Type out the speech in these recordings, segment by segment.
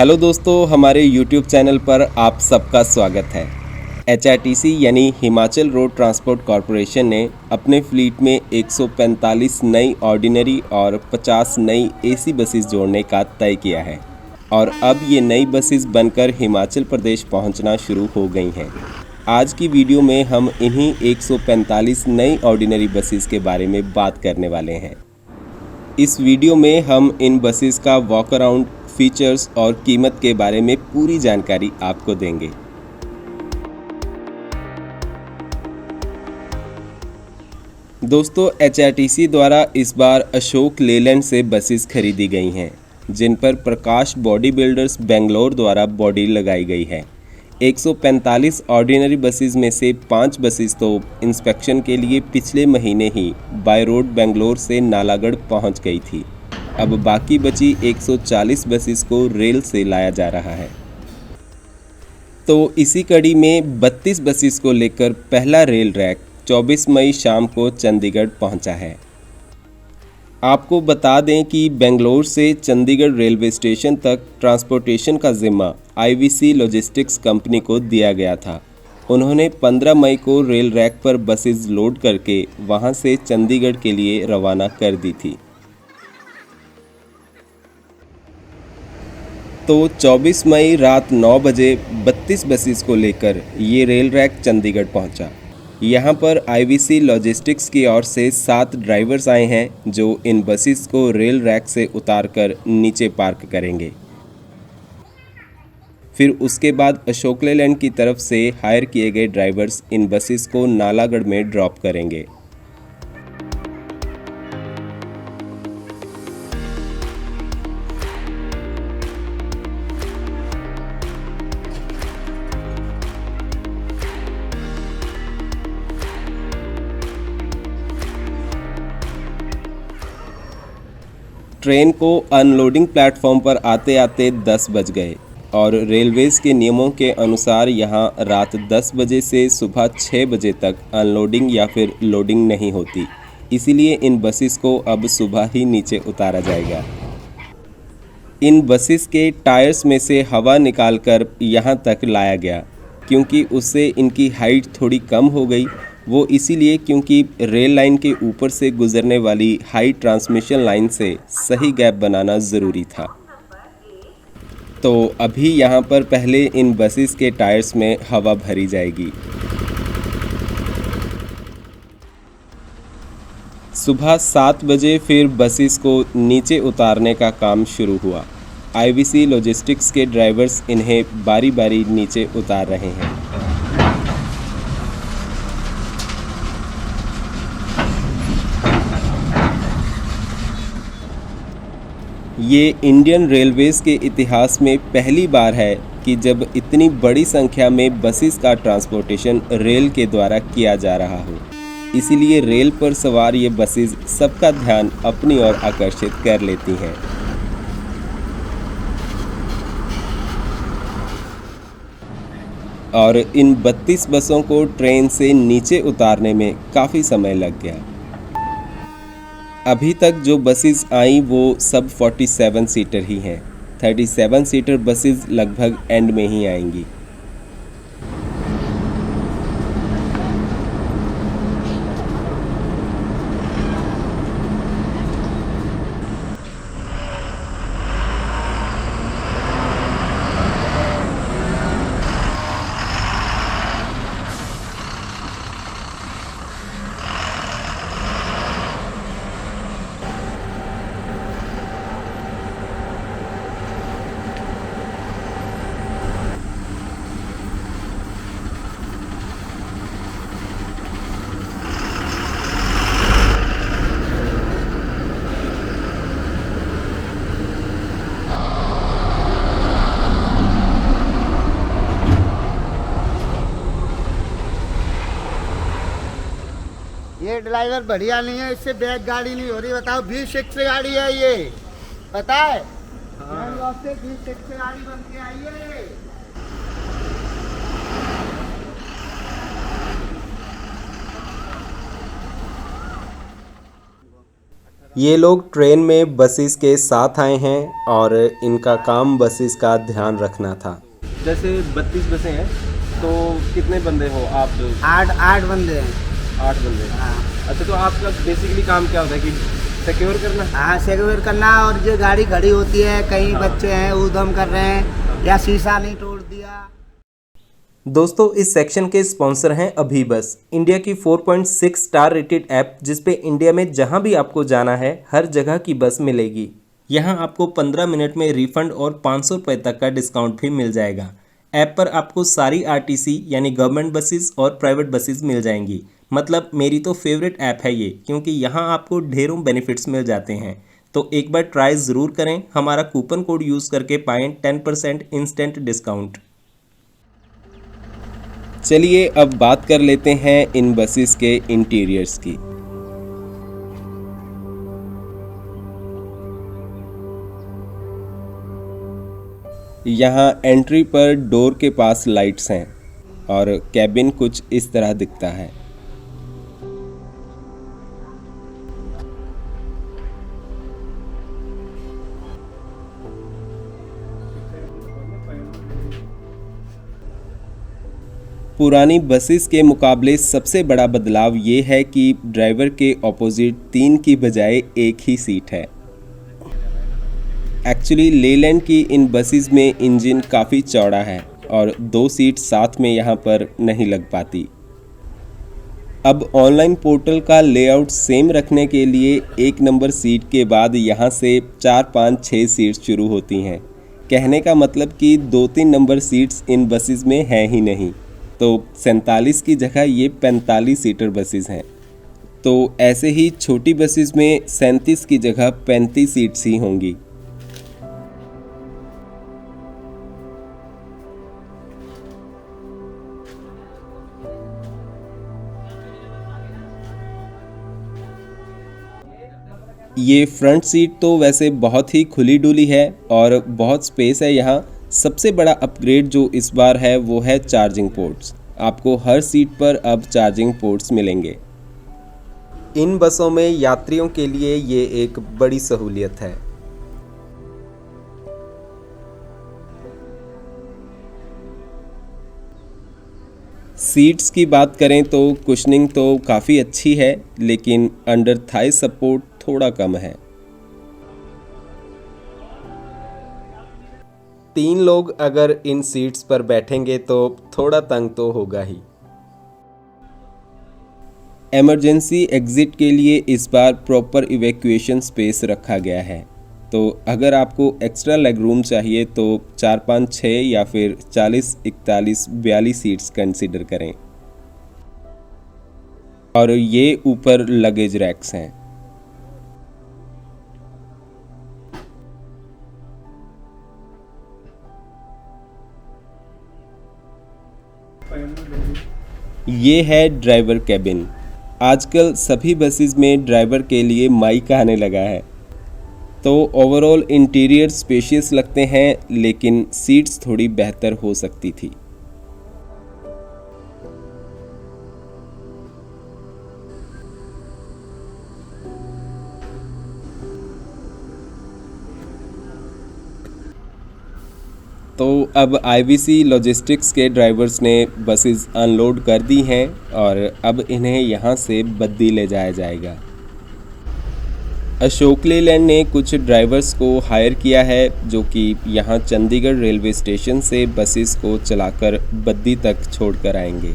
Hello दोस्तों, हमारे YouTube channel पर आप सबका स्वागत है। HRTC यानी हिमाचल रोड ट्रांसपोर्ट कॉरपोरेशन ने अपने फ्लीट में 145 नई ऑर्डिनरी और 50 नई AC बसेस जोड़ने का तय किया है और अब ये नई बसेस बनकर हिमाचल प्रदेश पहुंचना शुरू हो गई हैं। आज की वीडियो में हम इन्हीं 145 नई ऑर्डिनरी बसेस के बारे में बात करने वाले हैं। इस वीडियो में हम इन बसेस का वॉक अराउंड, फीचर्स और कीमत के बारे में पूरी जानकारी आपको देंगे। दोस्तों, HRTC द्वारा इस बार अशोक लेलैंड से बसेस खरीदी गई हैं, जिन पर प्रकाश बॉडी बिल्डर्स बेंगलोर द्वारा बॉडी लगाई गई है। 145 ऑर्डिनरी बसेस में से 5 बसेस तो इंस्पेक्शन के लिए पिछले महीने ही बाय रोड बेंगलोर से नालागढ़ पहुंच गई थी। अब बाकी बची 140 बसेस को रेल से लाया जा रहा है। तो इसी कड़ी में 32 बसेस को लेकर पहला रेल रैक 24 मई शाम को चंडीगढ़ पहुंचा है। आपको बता दें कि बेंगलोर से चंडीगढ़ रेलवे स्टेशन तक ट्रांसपोर्टेशन का जिम्मा IVC लॉजिस्टिक्स कंपनी को दिया गया था। उन्होंने 15 मई को रेल रैक पर बसेस लोड करके वहां से चंडीगढ़ के लिए रवाना कर दी थी। तो 24 मई रात 9 बजे 32 बसेस को लेकर ये रेल रैक चंडीगढ़ पहुंचा। यहाँ पर IVC लॉजिस्टिक्स की ओर से 7 ड्राइवर्स आए हैं जो इन बसेस को रेल रैक से उतारकर नीचे पार्क करेंगे। फिर उसके बाद अशोक लेलैंड की तरफ से हायर किए गए ड्राइवर्स इन बसेस को नालागढ़ में ड्रॉप करेंगे। ट्रेन को अनलोडिंग प्लेटफॉर्म पर आते आते 10 बज गए और रेलवेज़ के नियमों के अनुसार यहाँ रात 10 बजे से सुबह 6 बजे तक अनलोडिंग या फिर लोडिंग नहीं होती। इसीलिए इन बसेस को अब सुबह ही नीचे उतारा जाएगा। इन बसेस के टायर्स में से हवा निकालकर यहाँ तक लाया गया, क्योंकि उससे इनकी हाइट थोड़ी कम हो गई। वो इसीलिए क्योंकि रेल लाइन के ऊपर से गुजरने वाली हाई ट्रांसमिशन लाइन से सही गैप बनाना ज़रूरी था। तो अभी यहाँ पर पहले इन बसेस के टायर्स में हवा भरी जाएगी। सुबह 7 बजे फिर बसेस को नीचे उतारने का काम शुरू हुआ। IVC लॉजिस्टिक्स के ड्राइवर्स इन्हें बारी बारी नीचे उतार रहे हैं। ये इंडियन रेलवेज़ के इतिहास में पहली बार है कि जब इतनी बड़ी संख्या में बसेस का ट्रांसपोर्टेशन रेल के द्वारा किया जा रहा हो। इसीलिए रेल पर सवार ये बसेस सबका ध्यान अपनी ओर आकर्षित कर लेती हैं। और इन 32 बसों को ट्रेन से नीचे उतारने में काफ़ी समय लग गया। अभी तक जो बसेस आई वो सब 47 सीटर ही हैं। 37 सीटर बसेस लगभग एंड में ही आएंगी। ये ड्राइवर बढ़िया नहीं है, इससे बैक गाड़ी नहीं हो रही। बताओ, V6 गाड़ी है ये, पता है? से V6 गाड़ी बन के आई है ये। ये लोग ट्रेन में बसेस के साथ आए हैं और इनका काम बसेस का ध्यान रखना था। जैसे 32 बसें हैं तो कितने बंदे हो आप? 8 बंदे हैं। 8 बंदे। हाँ अच्छा, तो आपका बेसिकली काम क्या होता है कि सिक्योर करना? हाँ, सिक्योर करना। और जो गाड़ी खड़ी होती है, कहीं बच्चे हैं ऊधम कर रहे हैं या शीशा नहीं तोड़ दिया। दोस्तों, इस सेक्शन के स्पॉन्सर हैं अभी बस, इंडिया की 4.6 स्टार रेटेड ऐप, जिस पे इंडिया में जहां भी आपको जाना है हर जगह की बस मिलेगी। यहां आपको 15 मिनट में रिफंड और 500 रुपये तक का डिस्काउंट भी मिल जाएगा। ऐप पर आपको सारी आरटीसी यानी गवर्नमेंट बसेस और प्राइवेट बसेस मिल जाएंगी। मतलब मेरी तो फेवरेट ऐप है ये, क्योंकि यहाँ आपको ढेरों बेनिफिट्स मिल जाते हैं। तो एक बार ट्राई ज़रूर करें, हमारा कूपन कोड यूज़ करके पाएँ 10% इंस्टेंट डिस्काउंट। चलिए अब बात कर लेते हैं इन बसेस के इंटीरियर्स की। यहाँ एंट्री पर डोर के पास लाइट्स हैं और कैबिन कुछ इस तरह दिखता है। पुरानी बसेस के मुकाबले सबसे बड़ा बदलाव ये है कि ड्राइवर के ऑपोजिट 3 की बजाय एक ही सीट है। एक्चुअली लेलैंड की इन बसेस में इंजन काफ़ी चौड़ा है और 2 सीट साथ में यहाँ पर नहीं लग पाती। अब ऑनलाइन पोर्टल का लेआउट सेम रखने के लिए 1 नंबर सीट के बाद यहाँ से 4, 5, 6 सीट्स शुरू होती हैं। कहने का मतलब कि 2-3 नंबर सीट्स इन बसेस में हैं ही नहीं। तो 47 की जगह ये 45 सीटर बसेस हैं। तो ऐसे ही छोटी बसेस में 37 की जगह 35 सीट्स ही होंगी। ये फ्रंट सीट तो वैसे बहुत ही खुली डुली है और बहुत स्पेस है यहाँ। सबसे बड़ा अपग्रेड जो इस बार है वो है चार्जिंग पोर्ट्स। आपको हर सीट पर अब चार्जिंग पोर्ट्स मिलेंगे। इन बसों में यात्रियों के लिए ये एक बड़ी सहूलियत है। सीट्स की बात करें तो कुशनिंग तो काफ़ी अच्छी है, लेकिन अंडर थाई सपोर्ट थोड़ा कम है। 3 लोग अगर इन सीट्स पर बैठेंगे तो थोड़ा तंग तो होगा ही। इमरजेंसी एग्ज़िट के लिए इस बार प्रॉपर इवैक्यूएशन स्पेस रखा गया है। तो अगर आपको एक्स्ट्रा लेग रूम चाहिए तो 4, 5, 6 या फिर 40, 41, 42 सीट्स कंसीडर करें। और ये ऊपर लगेज रैक्स हैं। ये है ड्राइवर कैबिन। आजकल सभी बसेस में ड्राइवर के लिए माइक आने लगा है। तो ओवरऑल इंटीरियर स्पेशियस लगते हैं, लेकिन सीट्स थोड़ी बेहतर हो सकती थी। तो अब आईवीसी लॉजिस्टिक्स के ड्राइवर्स ने बसेस अनलोड कर दी हैं और अब इन्हें यहाँ से बद्दी ले जाया जाएगा। अशोक लेलैंड ने कुछ ड्राइवर्स को हायर किया है जो कि यहाँ चंडीगढ़ रेलवे स्टेशन से बसेस को चलाकर बद्दी तक छोड़कर आएंगे।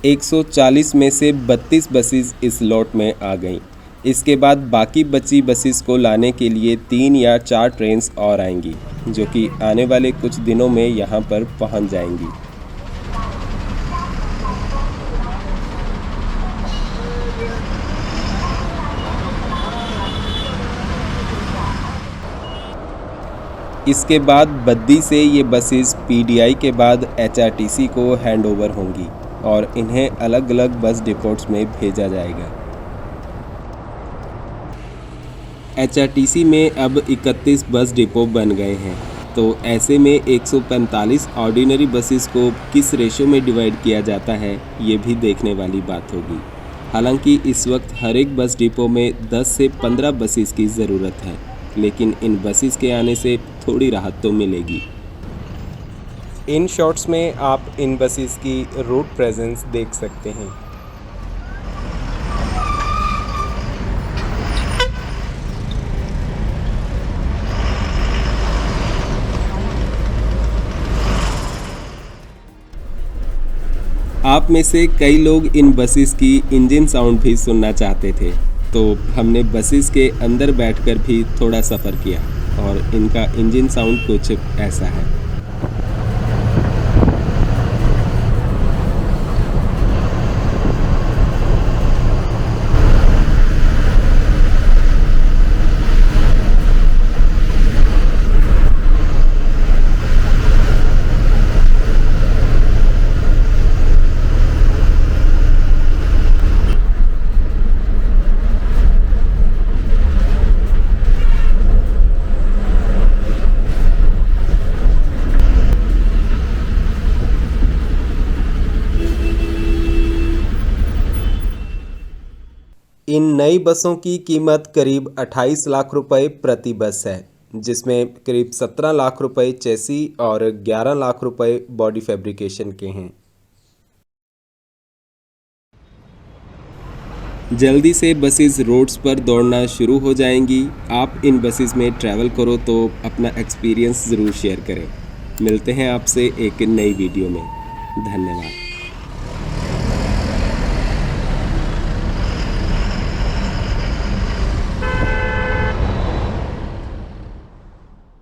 एक 140 में से 32 बसेस इस लॉट में आ गईं। इसके बाद बाकी बची बसेस को लाने के लिए 3 या 4 ट्रेन्स और आएंगी, जो कि आने वाले कुछ दिनों में यहाँ पर पहुँच जाएंगी। इसके बाद बद्दी से ये बसेस पीडीआई के बाद एचआरटीसी को हैंडओवर होंगी और इन्हें अलग अलग बस डिपोट्स में भेजा जाएगा। एचआरटीसी में अब 31 बस डिपो बन गए हैं, तो ऐसे में 145 ऑर्डिनरी बसेस को किस रेशो में डिवाइड किया जाता है, ये भी देखने वाली बात होगी। हालांकि इस वक्त हर एक बस डिपो में 10 से 15 बसेस की ज़रूरत है, लेकिन इन बसेस के आने से थोड़ी राहत तो मिलेगी। इन शॉट्स में आप इन बसेस की रूट प्रेजेंस देख सकते हैं। आप में से कई लोग इन बसेस की इंजन साउंड भी सुनना चाहते थे, तो हमने बसेस के अंदर बैठकर भी थोड़ा सफ़र किया और इनका इंजन साउंड कुछ ऐसा है। इन नई बसों की कीमत करीब 28 लाख रुपए प्रति बस है, जिसमें करीब 17 लाख रुपए चेसी और 11 लाख रुपए बॉडी फैब्रिकेशन के हैं। जल्दी से बसेस रोड्स पर दौड़ना शुरू हो जाएंगी। आप इन बसेस में ट्रैवल करो तो अपना एक्सपीरियंस ज़रूर शेयर करें। मिलते हैं आपसे एक नई वीडियो में। धन्यवाद।